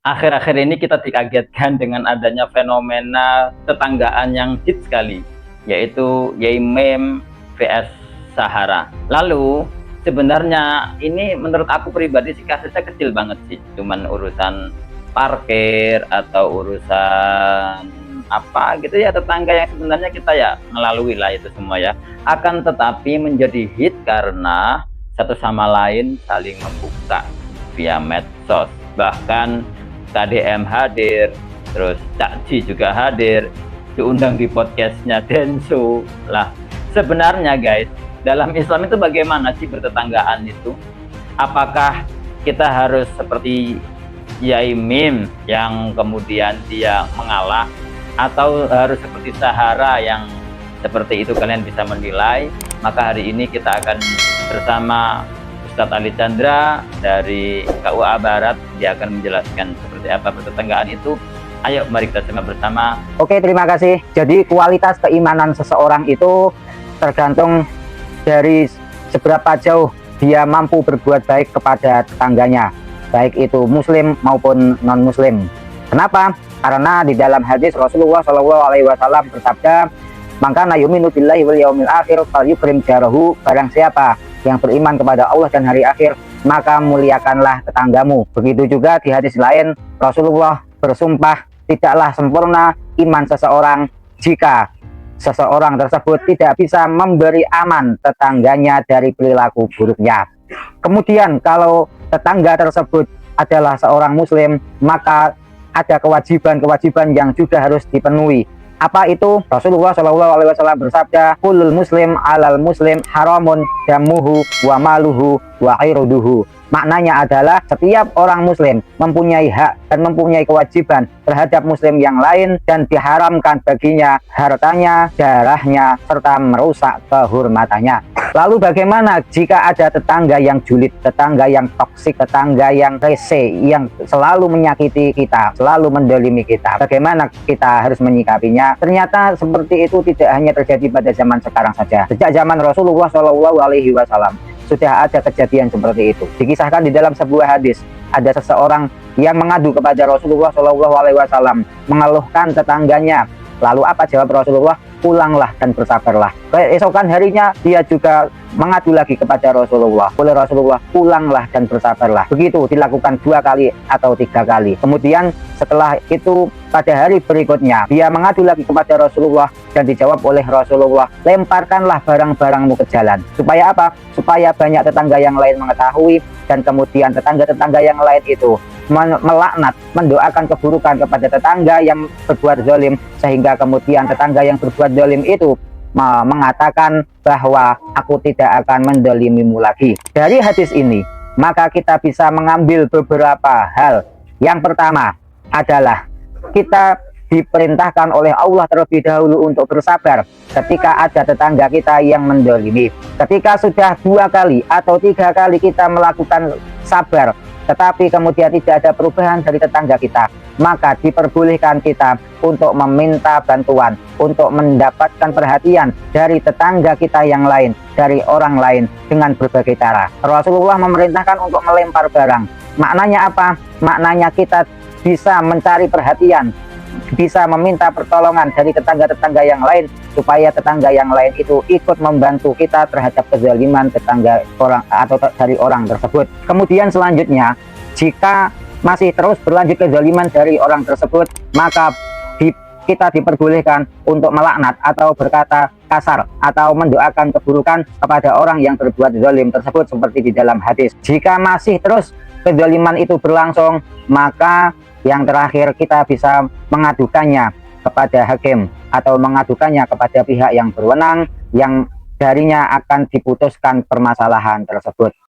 Akhir-akhir ini kita dikagetkan dengan adanya fenomena tetanggaan yang hits sekali, yaitu Yeimim vs Sahara. Lalu sebenarnya ini menurut aku pribadi sih kasusnya kecil banget sih, cuman urusan parkir atau urusan apa gitu ya, tetangga yang sebenarnya kita ya melalui lah itu semua ya. Akan tetapi menjadi hit karena satu sama lain saling membuka via medsos. Bahkan KDM hadir, terus Cak Ji juga hadir, diundang di podcastnya Densu. Lah, sebenarnya guys, dalam Islam itu bagaimana sih bertetanggaan itu? Apakah kita harus seperti Yai Mim yang kemudian dia mengalah, atau harus seperti Sahara yang seperti itu? Kalian bisa menilai. Maka hari ini kita akan bersama Ustadz Ali Chandra dari KUA Barat. Dia akan menjelaskan seperti apa bertetanggaan itu. Ayo mari kita simak bersama. Oke, terima kasih. Jadi kualitas keimanan seseorang itu tergantung dari seberapa jauh dia mampu berbuat baik kepada tetangganya, baik itu muslim maupun non muslim. Kenapa? Karena di dalam hadis Rasulullah SAW bersabda, "Maka nayuminu billahi wal yaumil akhir falyukrim jarahu." Barang siapa yang beriman kepada Allah dan hari akhir, maka muliakanlah tetanggamu. Begitu juga di hadis lain Rasulullah bersumpah, tidaklah sempurna iman seseorang jika seseorang tersebut tidak bisa memberi aman tetangganya dari perilaku buruknya. Kemudian kalau tetangga tersebut adalah seorang muslim, maka ada kewajiban-kewajiban yang juga harus dipenuhi. Apa itu? Rasulullah SAW bersabda, "Kullul muslim alal muslim haramun damuhu wa maluhu wa irduhu." Maknanya adalah setiap orang muslim mempunyai hak dan mempunyai kewajiban terhadap muslim yang lain, dan diharamkan baginya hartanya, darahnya, serta merusak kehormatannya. Lalu bagaimana jika ada tetangga yang julid, tetangga yang toksik, tetangga yang rese, yang selalu menyakiti kita, selalu mendolimi kita? Bagaimana kita harus menyikapinya? Ternyata seperti itu tidak hanya terjadi pada zaman sekarang saja. Sejak zaman Rasulullah SAW sudah ada kejadian seperti itu. Dikisahkan di dalam sebuah hadis, ada seseorang yang mengadu kepada Rasulullah SAW, mengeluhkan tetangganya. Lalu apa jawab Rasulullah? Pulanglah dan bersabarlah. Keesokan harinya dia juga mengadu lagi kepada Rasulullah. Oleh Rasulullah, pulanglah dan bersabarlah. Begitu dilakukan 2 kali atau 3 kali. Kemudian setelah itu pada hari berikutnya dia mengadu lagi kepada Rasulullah, dan dijawab oleh Rasulullah, lemparkanlah barang-barangmu ke jalan. Supaya apa? Supaya banyak tetangga yang lain mengetahui, dan kemudian tetangga-tetangga yang lain itu melaknat, mendoakan keburukan kepada tetangga yang berbuat zalim, sehingga kemudian tetangga yang berbuat zalim itu mengatakan bahwa aku tidak akan mendolimimu lagi. Dari hadis ini maka kita bisa mengambil beberapa hal. Yang pertama adalah kita diperintahkan oleh Allah terlebih dahulu untuk bersabar ketika ada tetangga kita yang mendolimi. Ketika sudah 2 kali atau 3 kali kita melakukan sabar, tetapi kemudian tidak ada perubahan dari tetangga kita, maka diperbolehkan kita untuk meminta bantuan, untuk mendapatkan perhatian dari tetangga kita yang lain, dari orang lain dengan berbagai cara. Rasulullah memerintahkan untuk melempar barang. Maknanya apa? Maknanya kita bisa mencari perhatian, bisa meminta pertolongan dari tetangga-tetangga yang lain, supaya tetangga yang lain itu ikut membantu kita terhadap kezaliman tetangga orang atau dari orang tersebut. Kemudian selanjutnya, jika masih terus berlanjut kezaliman dari orang tersebut, maka kita diperbolehkan untuk melaknat atau berkata kasar atau mendoakan keburukan kepada orang yang berbuat zalim tersebut, seperti di dalam hadis. Jika masih terus kezaliman itu berlangsung, maka yang terakhir kita bisa mengadukannya kepada hakim atau mengadukannya kepada pihak yang berwenang, yang darinya akan diputuskan permasalahan tersebut.